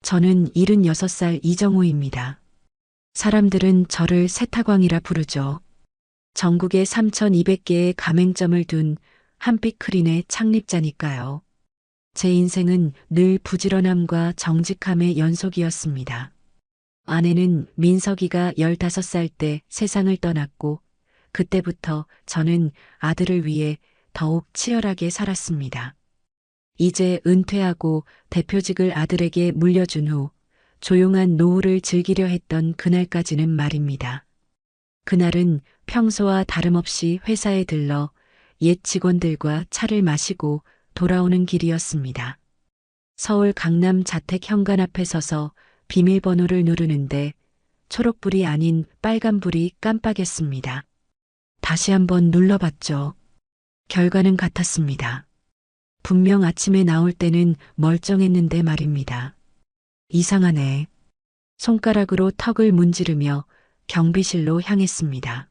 저는 76살 이정우입니다. 사람들은 저를 세타광이라 부르죠. 전국에 3,200개의 가맹점을 둔 한빛크린의 창립자니까요. 제 인생은 늘 부지런함과 정직함의 연속이었습니다. 아내는 민석이가 15살 때 세상을 떠났고 그때부터 저는 아들을 위해 더욱 치열하게 살았습니다. 이제 은퇴하고 대표직을 아들에게 물려준 후 조용한 노후를 즐기려 했던 그날까지는 말입니다. 그날은 평소와 다름없이 회사에 들러 옛 직원들과 차를 마시고 돌아오는 길이었습니다. 서울 강남 자택 현관 앞에 서서 비밀번호를 누르는데 초록불이 아닌 빨간불이 깜빡였습니다. 다시 한번 눌러봤죠. 결과는 같았습니다. 분명 아침에 나올 때는 멀쩡했는데 말입니다. 이상하네. 손가락으로 턱을 문지르며 경비실로 향했습니다.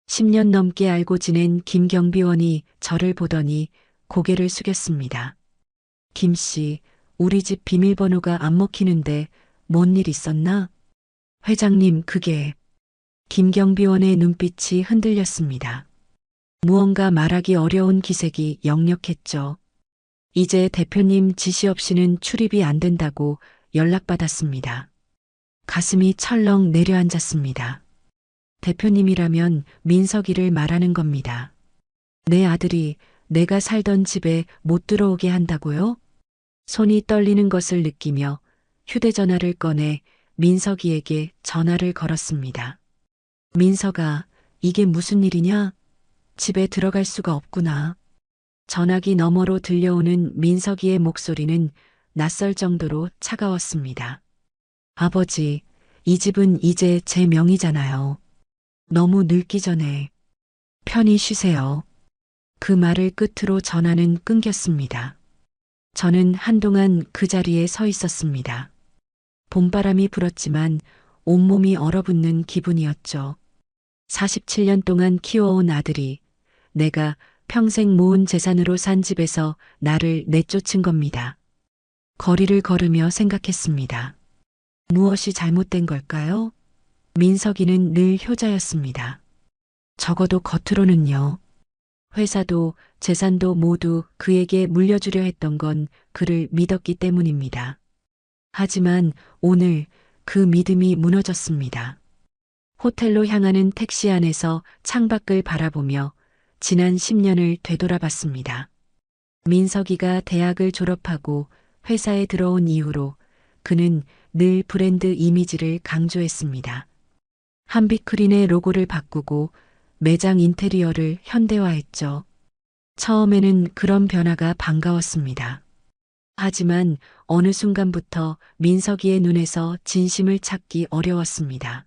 10년 넘게 알고 지낸 김 경비원이 저를 보더니 고개를 숙였습니다. 김 씨, 우리 집 비밀번호가 안 먹히는데 뭔 일 있었나? 회장님, 그게... 김 경비원의 눈빛이 흔들렸습니다. 무언가 말하기 어려운 기색이 역력했죠. 이제 대표님 지시 없이는 출입이 안 된다고 연락받았습니다. 가슴이 철렁 내려앉았습니다. 대표님이라면 민석이를 말하는 겁니다. 내 아들이 내가 살던 집에 못 들어오게 한다고요? 손이 떨리는 것을 느끼며 휴대전화를 꺼내 민석이에게 전화를 걸었습니다. 민석아, 이게 무슨 일이냐? 집에 들어갈 수가 없구나. 전화기 너머로 들려오는 민석이의 목소리는 낯설 정도로 차가웠습니다. 아버지, 이 집은 이제 제 명의잖아요. 너무 늙기 전에 편히 쉬세요. 그 말을 끝으로 전화는 끊겼습니다. 저는 한동안 그 자리에 서 있었습니다. 봄바람이 불었지만 온몸이 얼어붙는 기분이었죠. 47년 동안 키워온 아들이 내가 평생 모은 재산으로 산 집에서 나를 내쫓은 겁니다. 거리를 걸으며 생각했습니다. 무엇이 잘못된 걸까요? 민석이는 늘 효자였습니다. 적어도 겉으로는요. 회사도 재산도 모두 그에게 물려주려 했던 건 그를 믿었기 때문입니다. 하지만 오늘 그 믿음이 무너졌습니다. 호텔로 향하는 택시 안에서 창밖을 바라보며 지난 10년을 되돌아봤습니다. 민석이가 대학을 졸업하고 회사에 들어온 이후로 그는 늘 브랜드 이미지를 강조했습니다. 한빛크린의 로고를 바꾸고 매장 인테리어를 현대화했죠. 처음에는 그런 변화가 반가웠습니다. 하지만 어느 순간부터 민석이의 눈에서 진심을 찾기 어려웠습니다.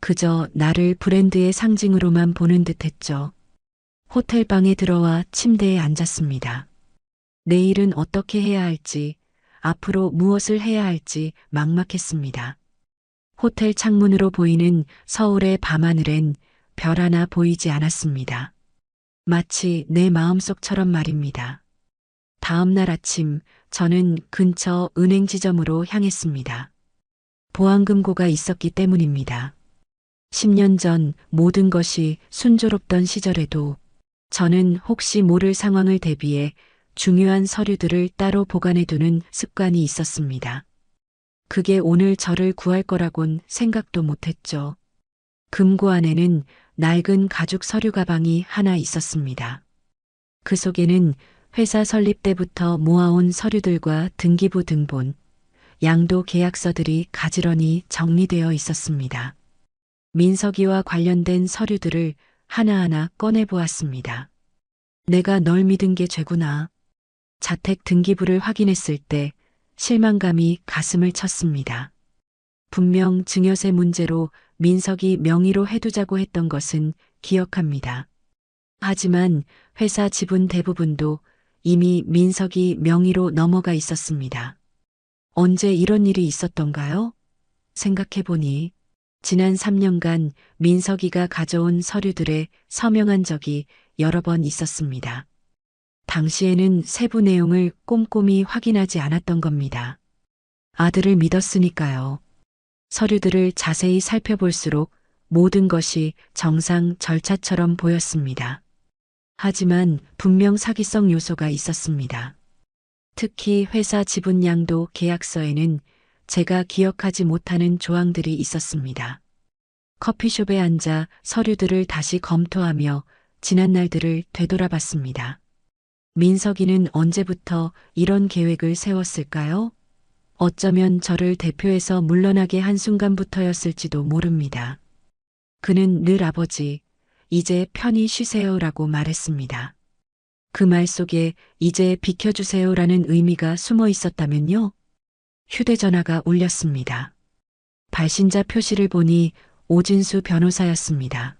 그저 나를 브랜드의 상징으로만 보는 듯했죠. 호텔방에 들어와 침대에 앉았습니다. 내일은 어떻게 해야 할지, 앞으로 무엇을 해야 할지 막막했습니다. 호텔 창문으로 보이는 서울의 밤하늘엔 별 하나 보이지 않았습니다. 마치 내 마음속처럼 말입니다. 다음 날 아침 저는 근처 은행 지점으로 향했습니다. 보안금고가 있었기 때문입니다. 10년 전 모든 것이 순조롭던 시절에도 저는 혹시 모를 상황을 대비해 중요한 서류들을 따로 보관해두는 습관이 있었습니다. 그게 오늘 저를 구할 거라곤 생각도 못했죠. 금고 안에는 낡은 가죽 서류 가방이 하나 있었습니다. 그 속에는 회사 설립 때부터 모아온 서류들과 등기부 등본, 양도 계약서들이 가지런히 정리되어 있었습니다. 민석이와 관련된 서류들을 하나하나 꺼내보았습니다. 내가 널 믿은 게 죄구나. 자택 등기부를 확인했을 때 실망감이 가슴을 쳤습니다. 분명 증여세 문제로 민석이 명의로 해두자고 했던 것은 기억합니다. 하지만 회사 지분 대부분도 이미 민석이 명의로 넘어가 있었습니다. 언제 이런 일이 있었던가요? 생각해보니 지난 3년간 민석이가 가져온 서류들에 서명한 적이 여러 번 있었습니다. 당시에는 세부 내용을 꼼꼼히 확인하지 않았던 겁니다. 아들을 믿었으니까요. 서류들을 자세히 살펴볼수록 모든 것이 정상 절차처럼 보였습니다. 하지만 분명 사기성 요소가 있었습니다. 특히 회사 지분양도 계약서에는 제가 기억하지 못하는 조항들이 있었습니다. 커피숍에 앉아 서류들을 다시 검토하며 지난 날들을 되돌아봤습니다. 민석이는 언제부터 이런 계획을 세웠을까요? 어쩌면 저를 대표해서 물러나게 한 순간부터였을지도 모릅니다. 그는 늘 아버지, 이제 편히 쉬세요라고 말했습니다. 그 말 속에 이제 비켜주세요라는 의미가 숨어 있었다면요? 휴대전화가 울렸습니다. 발신자 표시를 보니 오진수 변호사였습니다.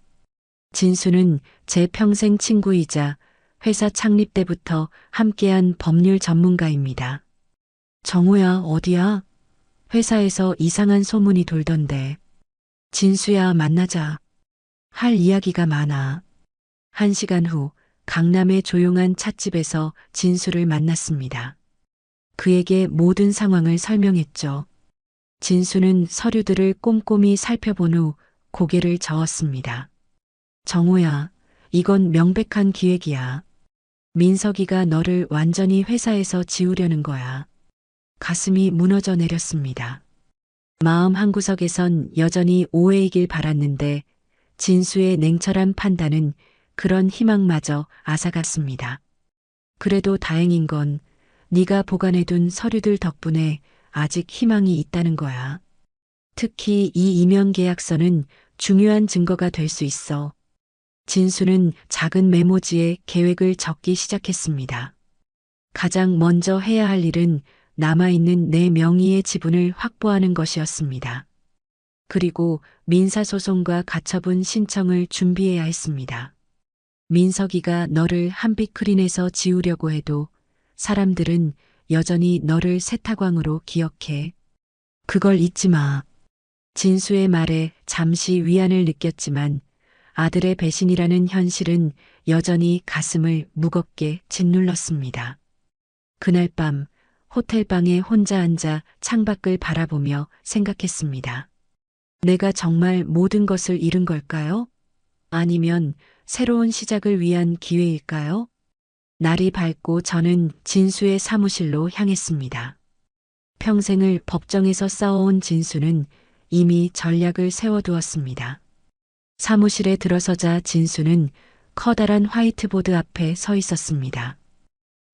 진수는 제 평생 친구이자 회사 창립 때부터 함께한 법률 전문가입니다. 정우야, 어디야? 회사에서 이상한 소문이 돌던데. 진수야, 만나자. 할 이야기가 많아. 1시간 후 강남의 조용한 찻집에서 진수를 만났습니다. 그에게 모든 상황을 설명했죠. 진수는 서류들을 꼼꼼히 살펴본 후 고개를 저었습니다. 정우야, 이건 명백한 기획이야. 민석이가 너를 완전히 회사에서 지우려는 거야. 가슴이 무너져 내렸습니다. 마음 한구석에선 여전히 오해이길 바랐는데 진수의 냉철한 판단은 그런 희망마저 앗아갔습니다. 그래도 다행인 건 네가 보관해둔 서류들 덕분에 아직 희망이 있다는 거야. 특히 이 이면 계약서는 중요한 증거가 될 수 있어. 진수는 작은 메모지에 계획을 적기 시작했습니다. 가장 먼저 해야 할 일은 남아있는 내 명의의 지분을 확보하는 것이었습니다. 그리고 민사소송과 가처분 신청을 준비해야 했습니다. 민석이가 너를 한빛크린에서 지우려고 해도 사람들은 여전히 너를 세타광으로 기억해. 그걸 잊지 마. 진수의 말에 잠시 위안을 느꼈지만 아들의 배신이라는 현실은 여전히 가슴을 무겁게 짓눌렀습니다. 그날 밤 호텔방에 혼자 앉아 창밖을 바라보며 생각했습니다. 내가 정말 모든 것을 잃은 걸까요? 아니면 새로운 시작을 위한 기회일까요? 날이 밝고 저는 진수의 사무실로 향했습니다. 평생을 법정에서 싸워온 진수는 이미 전략을 세워두었습니다. 사무실에 들어서자 진수는 커다란 화이트보드 앞에 서 있었습니다.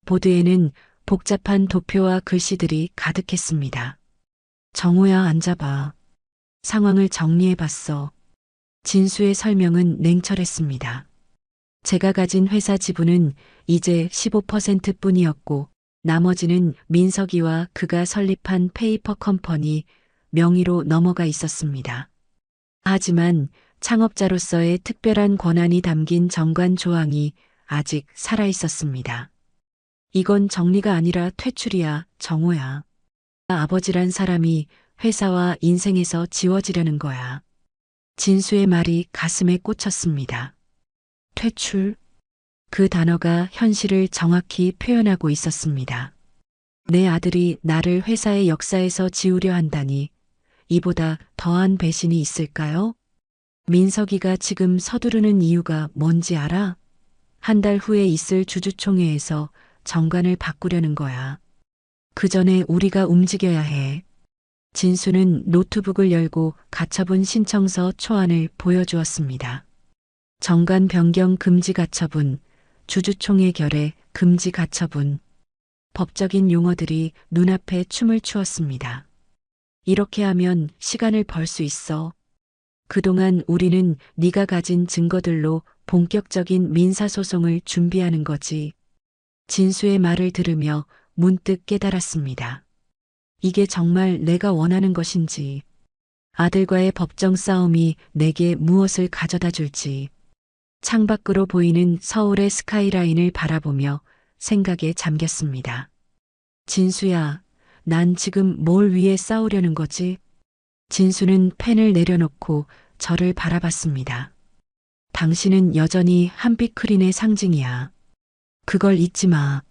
보드에는 복잡한 도표와 글씨들이 가득했습니다. 정우야, 앉아봐. 상황을 정리해봤어. 진수의 설명은 냉철했습니다. 제가 가진 회사 지분은 이제 15%뿐이었고 나머지는 민석이와 그가 설립한 페이퍼 컴퍼니 명의로 넘어가 있었습니다. 하지만 창업자로서의 특별한 권한이 담긴 정관 조항이 아직 살아 있었습니다. 이건 정리가 아니라 퇴출이야, 정우야. 아버지란 사람이 회사와 인생에서 지워지려는 거야. 진수의 말이 가슴에 꽂혔습니다. 퇴출? 그 단어가 현실을 정확히 표현하고 있었습니다. 내 아들이 나를 회사의 역사에서 지우려 한다니 이보다 더한 배신이 있을까요? 민석이가 지금 서두르는 이유가 뭔지 알아? 1달 후에 있을 주주총회에서 정관을 바꾸려는 거야. 그 전에 우리가 움직여야 해. 진수는 노트북을 열고 가처분 신청서 초안을 보여주었습니다. 정관 변경 금지 가처분, 주주총회 결의 금지 가처분. 법적인 용어들이 눈앞에 춤을 추었습니다. 이렇게 하면 시간을 벌 수 있어. 그동안 우리는 네가 가진 증거들로 본격적인 민사소송을 준비하는 거지. 진수의 말을 들으며 문득 깨달았습니다. 이게 정말 내가 원하는 것인지, 아들과의 법정 싸움이 내게 무엇을 가져다 줄지, 창밖으로 보이는 서울의 스카이라인을 바라보며 생각에 잠겼습니다. 진수야, 난 지금 뭘 위해 싸우려는 거지? 진수는 펜을 내려놓고 저를 바라봤습니다. 당신은 여전히 한빛크린의 상징이야. 그걸 잊지 마.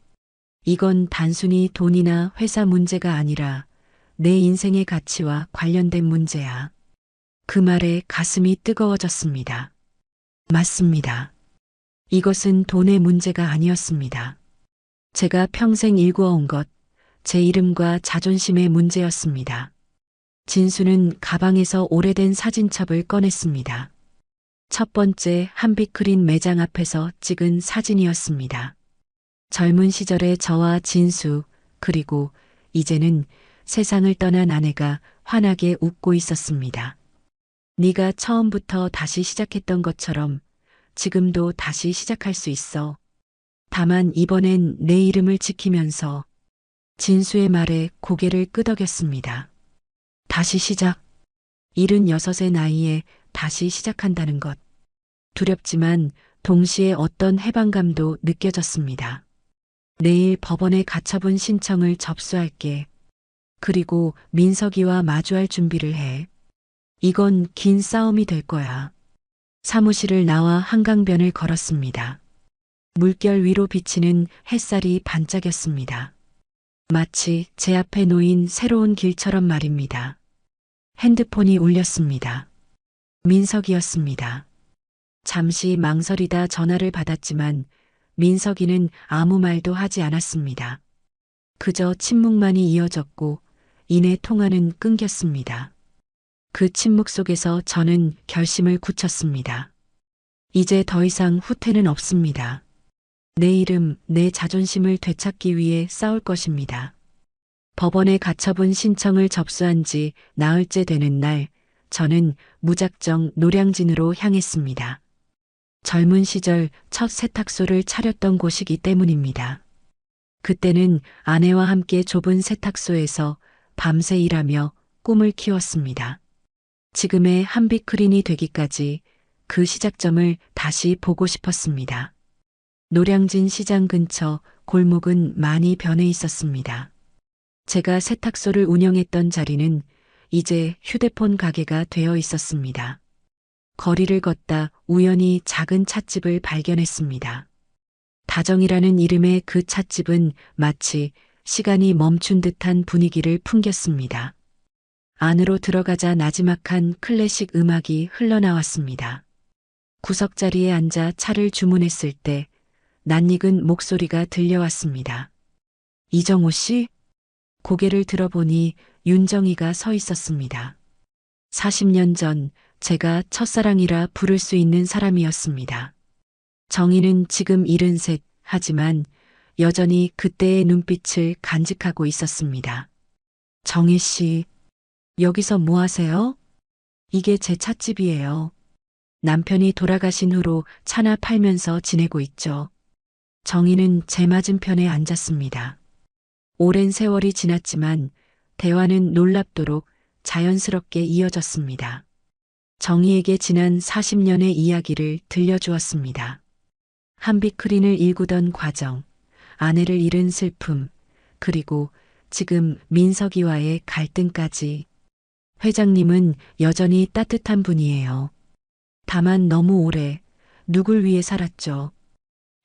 이건 단순히 돈이나 회사 문제가 아니라 내 인생의 가치와 관련된 문제야. 그 말에 가슴이 뜨거워졌습니다. 맞습니다. 이것은 돈의 문제가 아니었습니다. 제가 평생 일구어온 것, 제 이름과 자존심의 문제였습니다. 진수는 가방에서 오래된 사진첩을 꺼냈습니다. 첫 번째 한빛크림 매장 앞에서 찍은 사진이었습니다. 젊은 시절의 저와 진수, 그리고 이제는 세상을 떠난 아내가 환하게 웃고 있었습니다. 네가 처음부터 다시 시작했던 것처럼 지금도 다시 시작할 수 있어. 다만 이번엔 내 이름을 지키면서. 진수의 말에 고개를 끄덕였습니다. 다시 시작. 76의 나이에 다시 시작한다는 것. 두렵지만 동시에 어떤 해방감도 느껴졌습니다. 내일 법원에 가처분 신청을 접수할게. 그리고 민석이와 마주할 준비를 해. 이건 긴 싸움이 될 거야. 사무실을 나와 한강변을 걸었습니다. 물결 위로 비치는 햇살이 반짝였습니다. 마치 제 앞에 놓인 새로운 길처럼 말입니다. 핸드폰이 울렸습니다. 민석이었습니다. 잠시 망설이다 전화를 받았지만 민석이는 아무 말도 하지 않았습니다. 그저 침묵만이 이어졌고 이내 통화는 끊겼습니다. 그 침묵 속에서 저는 결심을 굳혔습니다. 이제 더 이상 후퇴는 없습니다. 내 이름, 내 자존심을 되찾기 위해 싸울 것입니다. 법원에 가처분 신청을 접수한 지 나흘째 되는 날, 저는 무작정 노량진으로 향했습니다. 젊은 시절 첫 세탁소를 차렸던 곳이기 때문입니다. 그때는 아내와 함께 좁은 세탁소에서 밤새 일하며 꿈을 키웠습니다. 지금의 한빛크린이 되기까지 그 시작점을 다시 보고 싶었습니다. 노량진 시장 근처 골목은 많이 변해 있었습니다. 제가 세탁소를 운영했던 자리는 이제 휴대폰 가게가 되어 있었습니다. 거리를 걷다 우연히 작은 찻집을 발견했습니다. 다정이라는 이름의 그 찻집은 마치 시간이 멈춘 듯한 분위기를 풍겼습니다. 안으로 들어가자 나지막한 클래식 음악이 흘러나왔습니다. 구석자리에 앉아 차를 주문했을 때 낯익은 목소리가 들려왔습니다. 이정호 씨? 고개를 들어보니 윤정이가 서 있었습니다. 40년 전 제가 첫사랑이라 부를 수 있는 사람이었습니다. 정희는 지금 73, 하지만 여전히 그때의 눈빛을 간직하고 있었습니다. 정희 씨, 여기서 뭐 하세요? 이게 제 찻집이에요. 남편이 돌아가신 후로 차나 팔면서 지내고 있죠. 정희는 제 맞은편에 앉았습니다. 오랜 세월이 지났지만 대화는 놀랍도록 자연스럽게 이어졌습니다. 정희에게 지난 40년의 이야기를 들려주었습니다. 한빛크린을 일구던 과정, 아내를 잃은 슬픔, 그리고 지금 민석이와의 갈등까지. 회장님은 여전히 따뜻한 분이에요. 다만 너무 오래 누굴 위해 살았죠.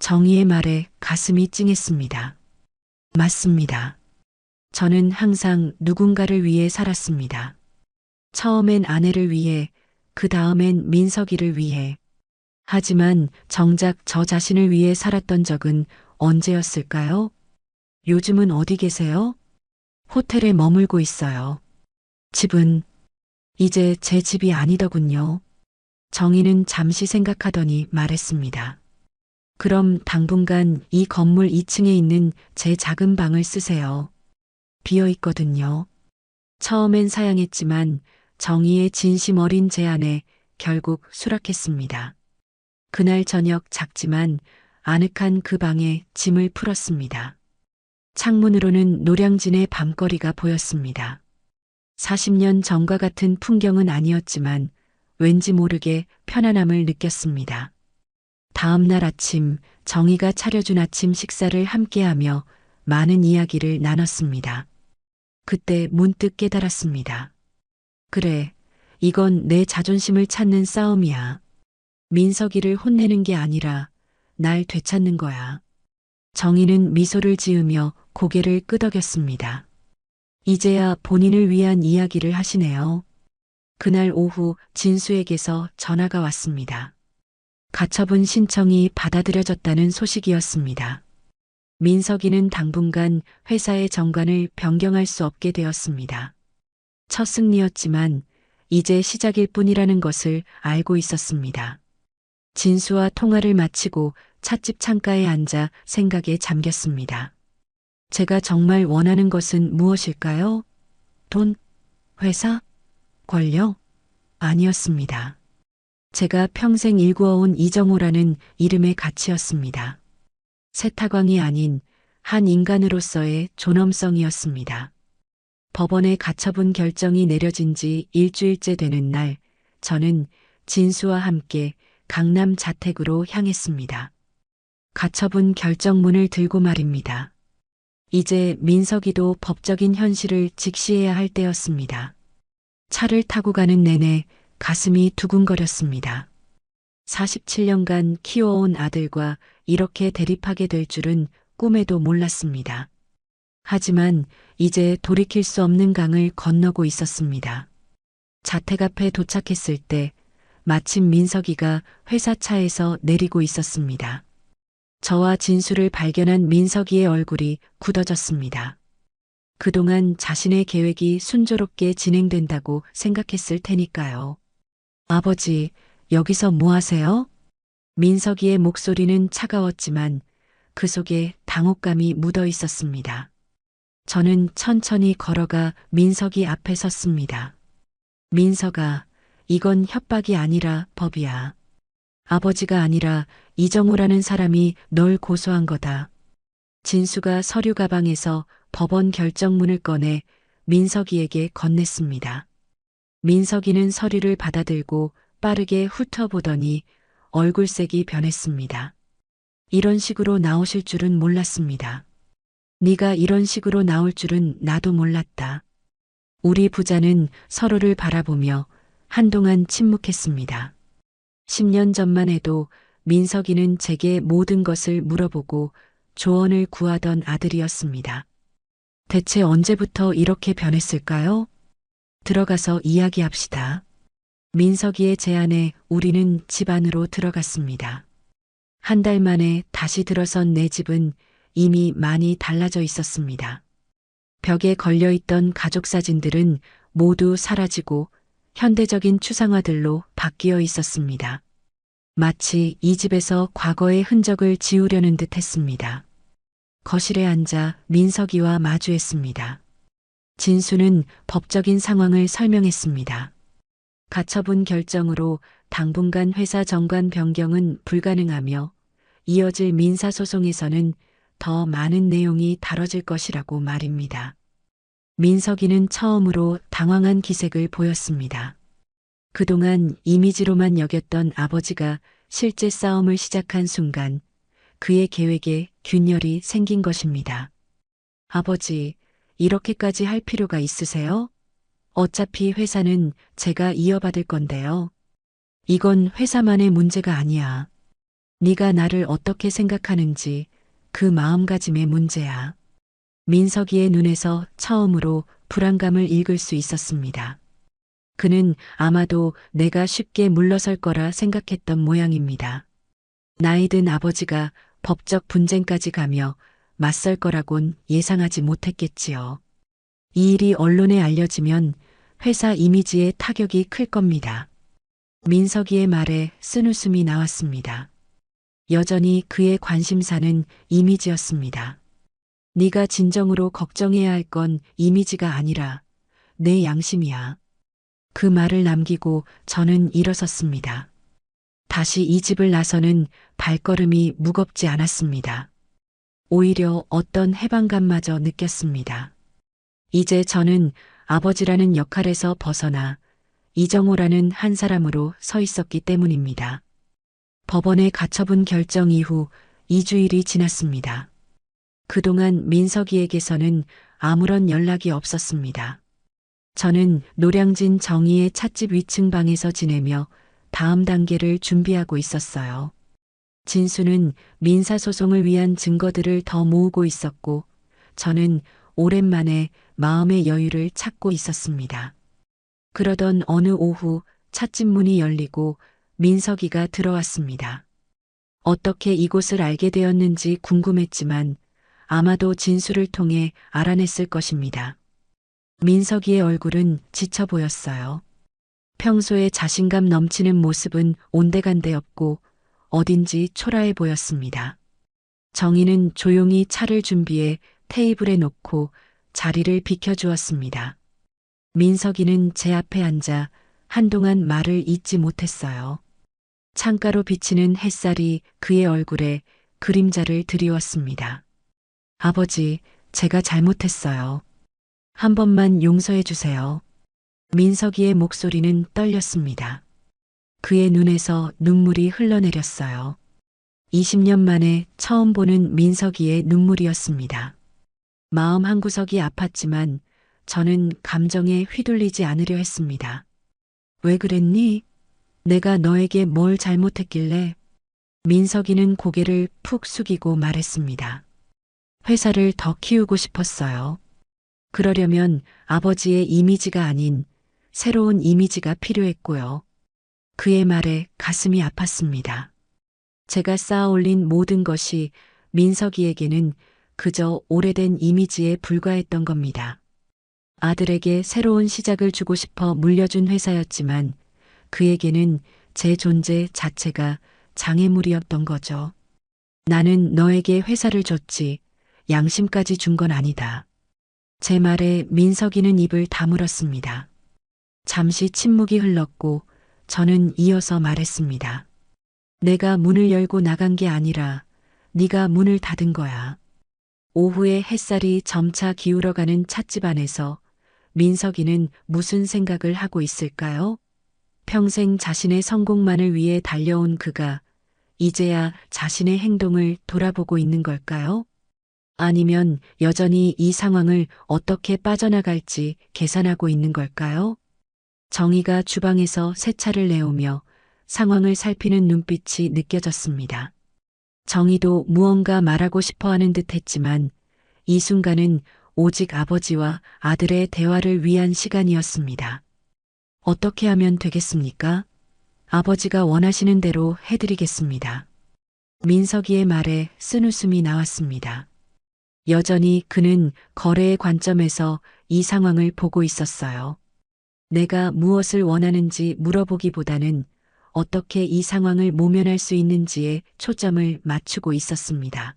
정희의 말에 가슴이 찡했습니다. 맞습니다. 저는 항상 누군가를 위해 살았습니다. 처음엔 아내를 위해, 그 다음엔 민석이를 위해. 하지만 정작 저 자신을 위해 살았던 적은 언제였을까요? 요즘은 어디 계세요? 호텔에 머물고 있어요. 집은 이제 제 집이 아니더군요. 정희는 잠시 생각하더니 말했습니다. 그럼 당분간 이 건물 2층에 있는 제 작은 방을 쓰세요. 비어 있거든요. 처음엔 사양했지만 정희의 진심 어린 제안에 결국 수락했습니다. 그날 저녁 작지만 아늑한 그 방에 짐을 풀었습니다. 창문으로는 노량진의 밤거리가 보였습니다. 40년 전과 같은 풍경은 아니었지만 왠지 모르게 편안함을 느꼈습니다. 다음 날 아침 정희가 차려준 아침 식사를 함께하며 많은 이야기를 나눴습니다. 그때 문득 깨달았습니다. 그래, 이건 내 자존심을 찾는 싸움이야. 민석이를 혼내는 게 아니라 날 되찾는 거야. 정희는 미소를 지으며 고개를 끄덕였습니다. 이제야 본인을 위한 이야기를 하시네요. 그날 오후 진수에게서 전화가 왔습니다. 가처분 신청이 받아들여졌다는 소식이었습니다. 민석이는 당분간 회사의 정관을 변경할 수 없게 되었습니다. 첫 승리였지만 이제 시작일 뿐이라는 것을 알고 있었습니다. 진수와 통화를 마치고 찻집 창가에 앉아 생각에 잠겼습니다. 제가 정말 원하는 것은 무엇일까요? 돈? 회사? 권력? 아니었습니다. 제가 평생 일구어온 이정호라는 이름의 가치였습니다. 세타광이 아닌 한 인간으로서의 존엄성이었습니다. 법원의 가처분 결정이 내려진 지 일주일째 되는 날, 저는 진수와 함께 강남 자택으로 향했습니다. 가처분 결정문을 들고 말입니다. 이제 민석이도 법적인 현실을 직시해야 할 때였습니다. 차를 타고 가는 내내 가슴이 두근거렸습니다. 47년간 키워온 아들과 이렇게 대립하게 될 줄은 꿈에도 몰랐습니다. 하지만 이제 돌이킬 수 없는 강을 건너고 있었습니다. 자택 앞에 도착했을 때 마침 민석이가 회사 차에서 내리고 있었습니다. 저와 진수를 발견한 민석이의 얼굴이 굳어졌습니다. 그동안 자신의 계획이 순조롭게 진행된다고 생각했을 테니까요. 아버지, 여기서 뭐 하세요? 민석이의 목소리는 차가웠지만 그 속에 당혹감이 묻어 있었습니다. 저는 천천히 걸어가 민석이 앞에 섰습니다. 민석아, 이건 협박이 아니라 법이야. 아버지가 아니라 이정우라는 사람이 널 고소한 거다. 진수가 서류 가방에서 법원 결정문을 꺼내 민석이에게 건넸습니다. 민석이는 서류를 받아들고 빠르게 훑어보더니 얼굴색이 변했습니다. 이런 식으로 나오실 줄은 몰랐습니다. 네가 이런 식으로 나올 줄은 나도 몰랐다. 우리 부자는 서로를 바라보며 한동안 침묵했습니다. 10년 전만 해도 민석이는 제게 모든 것을 물어보고 조언을 구하던 아들이었습니다. 대체 언제부터 이렇게 변했을까요? 들어가서 이야기합시다. 민석이의 제안에 우리는 집 안으로 들어갔습니다. 한 달 만에 다시 들어선 내 집은 이미 많이 달라져 있었습니다. 벽에 걸려있던 가족 사진들은 모두 사라지고 현대적인 추상화들로 바뀌어 있었습니다. 마치 이 집에서 과거의 흔적을 지우려는 듯 했습니다. 거실에 앉아 민석이와 마주했습니다. 진수는 법적인 상황을 설명했습니다. 가처분 결정으로 당분간 회사 정관 변경은 불가능하며 이어질 민사소송에서는 더 많은 내용이 다뤄질 것이라고 말입니다. 민석이는 처음으로 당황한 기색을 보였습니다. 그동안 이미지로만 여겼던 아버지가 실제 싸움을 시작한 순간 그의 계획에 균열이 생긴 것입니다. 아버지, 이렇게까지 할 필요가 있으세요? 어차피 회사는 제가 이어받을 건데요. 이건 회사만의 문제가 아니야. 네가 나를 어떻게 생각하는지 그 마음가짐의 문제야. 민석이의 눈에서 처음으로 불안감을 읽을 수 있었습니다. 그는 아마도 내가 쉽게 물러설 거라 생각했던 모양입니다. 나이 든 아버지가 법적 분쟁까지 가며 맞설 거라곤 예상하지 못했겠지요. 이 일이 언론에 알려지면 회사 이미지에 타격이 클 겁니다. 민석이의 말에 쓴웃음이 나왔습니다. 여전히 그의 관심사는 이미지였습니다. 네가 진정으로 걱정해야 할 건 이미지가 아니라 내 양심이야. 그 말을 남기고 저는 일어섰습니다. 다시 이 집을 나서는 발걸음이 무겁지 않았습니다. 오히려 어떤 해방감마저 느꼈습니다. 이제 저는 아버지라는 역할에서 벗어나 이정호라는 한 사람으로 서 있었기 때문입니다. 법원의 가처분 결정 이후 2주일이 지났습니다. 그동안 민석이에게서는 아무런 연락이 없었습니다. 저는 노량진 정의의 찻집 위층 방에서 지내며 다음 단계를 준비하고 있었어요. 진수는 민사소송을 위한 증거들을 더 모으고 있었고, 저는 오랜만에 마음의 여유를 찾고 있었습니다. 그러던 어느 오후 찻집 문이 열리고 민석이가 들어왔습니다. 어떻게 이곳을 알게 되었는지 궁금했지만 아마도 진수를 통해 알아냈을 것입니다. 민석이의 얼굴은 지쳐 보였어요. 평소에 자신감 넘치는 모습은 온데간데 없고 어딘지 초라해 보였습니다. 정희는 조용히 차를 준비해 테이블에 놓고 자리를 비켜주었습니다. 민석이는 제 앞에 앉아 한동안 말을 잇지 못했어요. 창가로 비치는 햇살이 그의 얼굴에 그림자를 드리웠습니다. 아버지, 제가 잘못했어요. 한 번만 용서해 주세요. 민석이의 목소리는 떨렸습니다. 그의 눈에서 눈물이 흘러내렸어요. 20년 만에 처음 보는 민석이의 눈물이었습니다. 마음 한구석이 아팠지만 저는 감정에 휘둘리지 않으려 했습니다. 왜 그랬니? 내가 너에게 뭘 잘못했길래? 민석이는 고개를 푹 숙이고 말했습니다. 회사를 더 키우고 싶었어요. 그러려면 아버지의 이미지가 아닌 새로운 이미지가 필요했고요. 그의 말에 가슴이 아팠습니다. 제가 쌓아올린 모든 것이 민석이에게는 그저 오래된 이미지에 불과했던 겁니다. 아들에게 새로운 시작을 주고 싶어 물려준 회사였지만 그에게는 제 존재 자체가 장애물이었던 거죠. 나는 너에게 회사를 줬지 양심까지 준 건 아니다. 제 말에 민석이는 입을 다물었습니다. 잠시 침묵이 흘렀고 저는 이어서 말했습니다. 내가 문을 열고 나간 게 아니라 네가 문을 닫은 거야. 오후에 햇살이 점차 기울어가는 찻집 안에서 민석이는 무슨 생각을 하고 있을까요? 평생 자신의 성공만을 위해 달려온 그가 이제야 자신의 행동을 돌아보고 있는 걸까요? 아니면 여전히 이 상황을 어떻게 빠져나갈지 계산하고 있는 걸까요? 정희가 주방에서 세차를 내오며 상황을 살피는 눈빛이 느껴졌습니다. 정희도 무언가 말하고 싶어 하는 듯 했지만 이 순간은 오직 아버지와 아들의 대화를 위한 시간이었습니다. 어떻게 하면 되겠습니까? 아버지가 원하시는 대로 해드리겠습니다. 민석이의 말에 쓴웃음이 나왔습니다. 여전히 그는 거래의 관점에서 이 상황을 보고 있었어요. 내가 무엇을 원하는지 물어보기보다는 어떻게 이 상황을 모면할 수 있는지에 초점을 맞추고 있었습니다.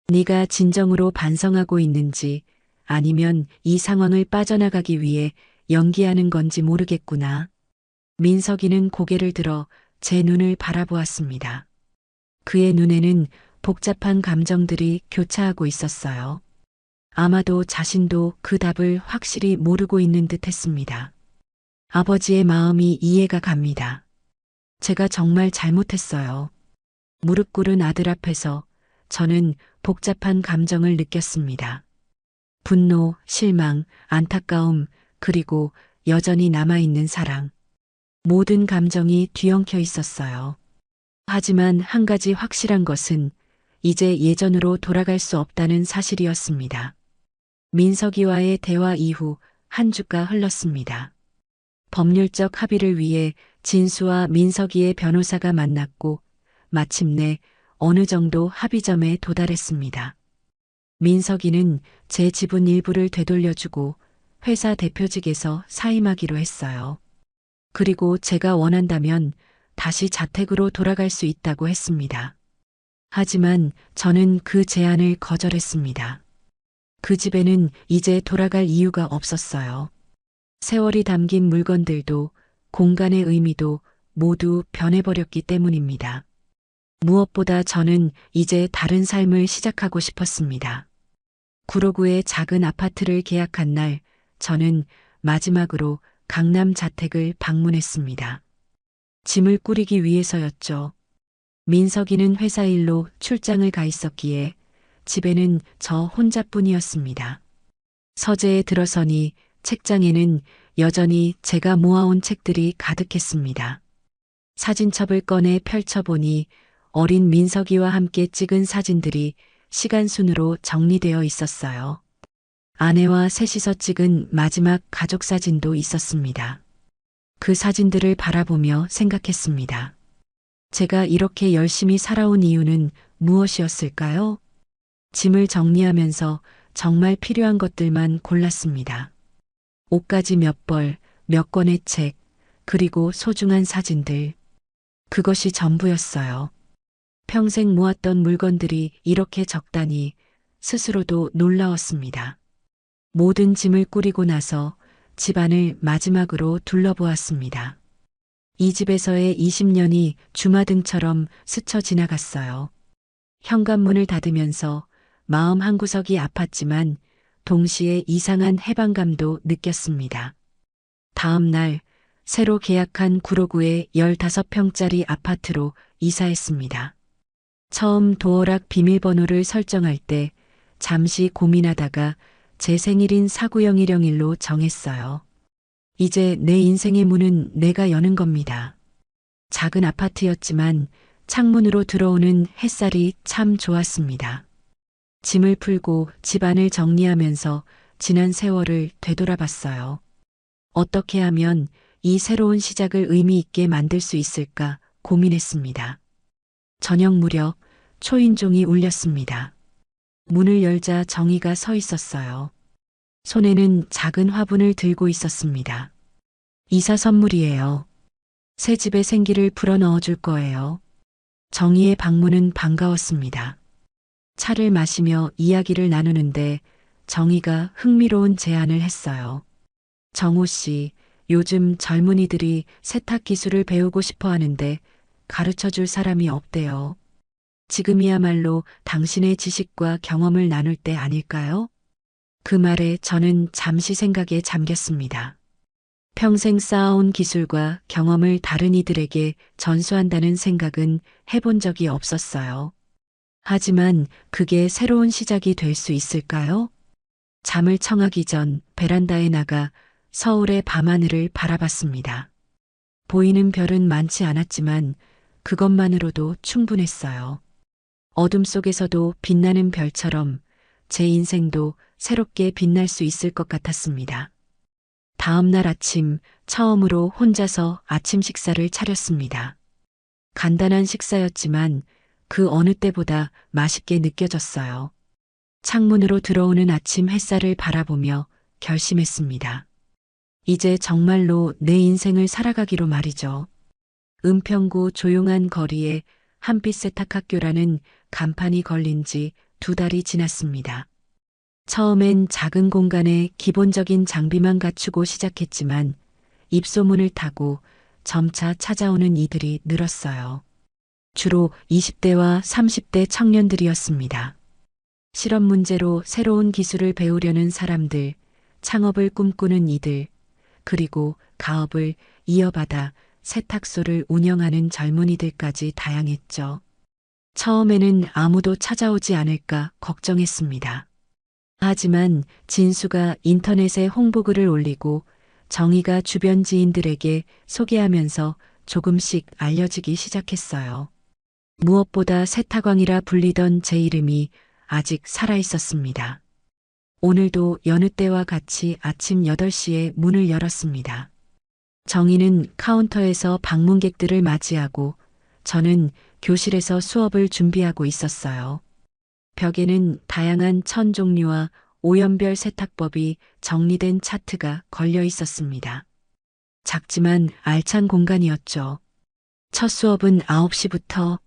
네가 진정으로 반성하고 있는지 아니면 이 상황을 빠져나가기 위해 연기하는 건지 모르겠구나. 민석이는 고개를 들어 제 눈을 바라보았습니다. 그의 눈에는 복잡한 감정들이 교차하고 있었어요. 아마도 자신도 그 답을 확실히 모르고 있는 듯 했습니다. 아버지의 마음이 이해가 갑니다. 제가 정말 잘못했어요. 무릎 꿇은 아들 앞에서 저는 복잡한 감정을 느꼈습니다. 분노, 실망, 안타까움, 그리고 여전히 남아있는 사랑. 모든 감정이 뒤엉켜 있었어요. 하지만 한 가지 확실한 것은 이제 예전으로 돌아갈 수 없다는 사실이었습니다. 민석이와의 대화 이후 한 주가 흘렀습니다. 법률적 합의를 위해 진수와 민석이의 변호사가 만났고 마침내 어느 정도 합의점에 도달했습니다. 민석이는 제 지분 일부를 되돌려주고 회사 대표직에서 사임하기로 했어요. 그리고 제가 원한다면 다시 자택으로 돌아갈 수 있다고 했습니다. 하지만 저는 그 제안을 거절했습니다. 그 집에는 이제 돌아갈 이유가 없었어요. 세월이 담긴 물건들도 공간의 의미도 모두 변해버렸기 때문입니다. 무엇보다 저는 이제 다른 삶을 시작하고 싶었습니다. 구로구의 작은 아파트를 계약한 날 저는 마지막으로 강남 자택을 방문했습니다. 짐을 꾸리기 위해서였죠. 민석이는 회사 일로 출장을 가 있었기에 집에는 저 혼자뿐이었습니다. 서재에 들어서니 책장에는 여전히 제가 모아온 책들이 가득했습니다. 사진첩을 꺼내 펼쳐보니 어린 민석이와 함께 찍은 사진들이 시간순으로 정리되어 있었어요. 아내와 셋이서 찍은 마지막 가족 사진도 있었습니다. 그 사진들을 바라보며 생각했습니다. 제가 이렇게 열심히 살아온 이유는 무엇이었을까요? 짐을 정리하면서 정말 필요한 것들만 골랐습니다. 옷가지 몇 벌, 몇 권의 책, 그리고 소중한 사진들. 그것이 전부였어요. 평생 모았던 물건들이 이렇게 적다니 스스로도 놀라웠습니다. 모든 짐을 꾸리고 나서 집안을 마지막으로 둘러보았습니다. 이 집에서의 20년이 주마등처럼 스쳐 지나갔어요. 현관문을 닫으면서 마음 한구석이 아팠지만 동시에 이상한 해방감도 느꼈습니다. 다음 날 새로 계약한 구로구의 15평짜리 아파트로 이사했습니다. 처음 도어락 비밀번호를 설정할 때 잠시 고민하다가 제 생일인 49010일로 정했어요. 이제 내 인생의 문은 내가 여는 겁니다. 작은 아파트였지만 창문으로 들어오는 햇살이 참 좋았습니다. 짐을 풀고 집안을 정리하면서 지난 세월을 되돌아봤어요. 어떻게 하면 이 새로운 시작을 의미 있게 만들 수 있을까 고민했습니다. 저녁 무렵 초인종이 울렸습니다. 문을 열자 정희가 서 있었어요. 손에는 작은 화분을 들고 있었습니다. 이사 선물이에요. 새 집에 생기를 불어넣어 줄 거예요. 정희의 방문은 반가웠습니다. 차를 마시며 이야기를 나누는데 정희가 흥미로운 제안을 했어요. 정호 씨, 요즘 젊은이들이 세탁 기술을 배우고 싶어 하는데 가르쳐 줄 사람이 없대요. 지금이야말로 당신의 지식과 경험을 나눌 때 아닐까요? 그 말에 저는 잠시 생각에 잠겼습니다. 평생 쌓아온 기술과 경험을 다른 이들에게 전수한다는 생각은 해본 적이 없었어요. 하지만 그게 새로운 시작이 될 수 있을까요? 잠을 청하기 전 베란다에 나가 서울의 밤하늘을 바라봤습니다. 보이는 별은 많지 않았지만 그것만으로도 충분했어요. 어둠 속에서도 빛나는 별처럼 제 인생도 새롭게 빛날 수 있을 것 같았습니다. 다음 날 아침 처음으로 혼자서 아침 식사를 차렸습니다. 간단한 식사였지만 그 어느 때보다 맛있게 느껴졌어요. 창문으로 들어오는 아침 햇살을 바라보며 결심했습니다. 이제 정말로 내 인생을 살아가기로 말이죠. 은평구 조용한 거리에 한빛 세탁학교라는 간판이 걸린 지 2달이 지났습니다. 처음엔 작은 공간에 기본적인 장비만 갖추고 시작했지만 입소문을 타고 점차 찾아오는 이들이 늘었어요. 주로 20대와 30대 청년들이었습니다. 실험 문제로 새로운 기술을 배우려는 사람들, 창업을 꿈꾸는 이들, 그리고 가업을 이어받아 세탁소를 운영하는 젊은이들까지 다양했죠. 처음에는 아무도 찾아오지 않을까 걱정했습니다. 하지만 진수가 인터넷에 홍보글을 올리고 정희가 주변 지인들에게 소개하면서 조금씩 알려지기 시작했어요. 무엇보다 세탁왕이라 불리던 제 이름이 아직 살아있었습니다. 오늘도 여느 때와 같이 아침 8시에 문을 열었습니다. 정희는 카운터에서 방문객들을 맞이하고 저는 교실에서 수업을 준비하고 있었어요. 벽에는 다양한 천 종류와 오연별 세탁법이 정리된 차트가 걸려 있었습니다. 작지만 알찬 공간이었죠. 첫 수업은 9시부터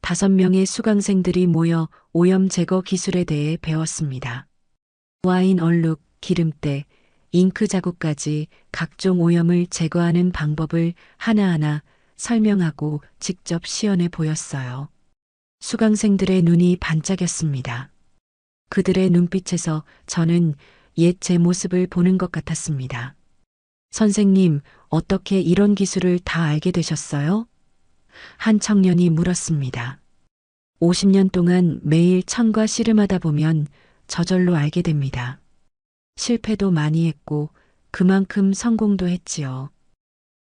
5명의 수강생들이 모여 오염 제거 기술에 대해 배웠습니다. 와인 얼룩, 기름때, 잉크 자국까지 각종 오염을 제거하는 방법을 하나하나 설명하고 직접 시연해 보였어요. 수강생들의 눈이 반짝였습니다. 그들의 눈빛에서 저는 옛 제 모습을 보는 것 같았습니다. 선생님, 어떻게 이런 기술을 다 알게 되셨어요? 한 청년이 물었습니다. 50년 동안 매일 천과 씨름하다 보면 저절로 알게 됩니다. 실패도 많이 했고 그만큼 성공도 했지요.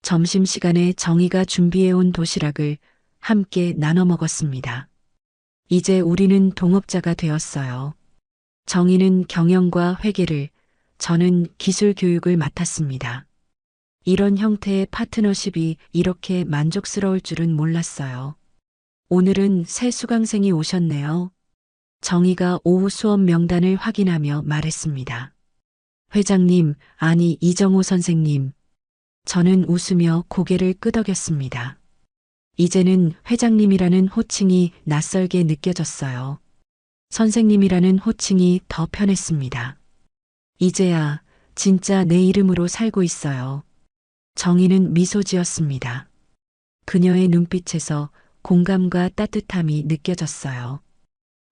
점심시간에 정희가 준비해온 도시락을 함께 나눠 먹었습니다. 이제 우리는 동업자가 되었어요. 정의는 경영과 회계를, 저는 기술 교육을 맡았습니다. 이런 형태의 파트너십이 이렇게 만족스러울 줄은 몰랐어요. 오늘은 새 수강생이 오셨네요. 정의가 오후 수업 명단을 확인하며 말했습니다. 회장님, 아니 이정호 선생님. 저는 웃으며 고개를 끄덕였습니다. 이제는 회장님이라는 호칭이 낯설게 느껴졌어요. 선생님이라는 호칭이 더 편했습니다. 이제야 진짜 내 이름으로 살고 있어요. 정의는 미소 지었습니다. 그녀의 눈빛에서 공감과 따뜻함이 느껴졌어요.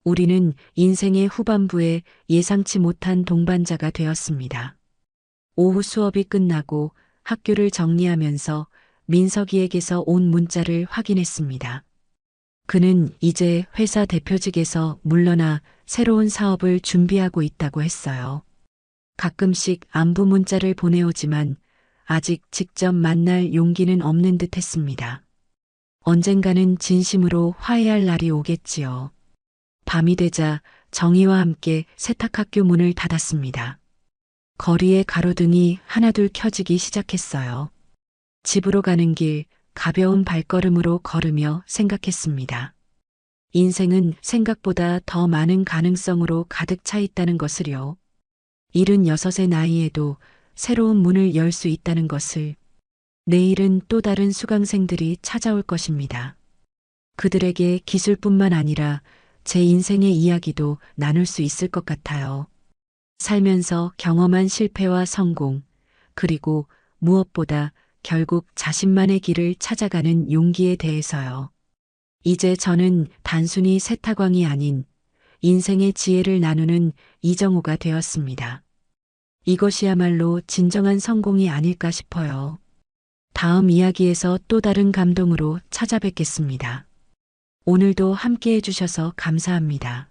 우리는 인생의 후반부에 예상치 못한 동반자가 되었습니다. 오후 수업이 끝나고 학교를 정리하면서 민석이에게서 온 문자를 확인했습니다. 그는 이제 회사 대표직에서 물러나 새로운 사업을 준비하고 있다고 했어요. 가끔씩 안부 문자를 보내오지만 아직 직접 만날 용기는 없는 듯 했습니다. 언젠가는 진심으로 화해할 날이 오겠지요. 밤이 되자 정희와 함께 세탁학교 문을 닫았습니다. 거리의 가로등이 하나둘 켜지기 시작했어요. 집으로 가는 길 가벼운 발걸음으로 걸으며 생각했습니다. 인생은 생각보다 더 많은 가능성으로 가득 차 있다는 것을요. 76의 나이에도 새로운 문을 열 수 있다는 것을. 내일은 또 다른 수강생들이 찾아올 것입니다. 그들에게 기술뿐만 아니라 제 인생의 이야기도 나눌 수 있을 것 같아요. 살면서 경험한 실패와 성공, 그리고 무엇보다 결국 자신만의 길을 찾아가는 용기에 대해서요. 이제 저는 단순히 세탁왕이 아닌 인생의 지혜를 나누는 이정호가 되었습니다. 이것이야말로 진정한 성공이 아닐까 싶어요. 다음 이야기에서 또 다른 감동으로 찾아뵙겠습니다. 오늘도 함께 해주셔서 감사합니다.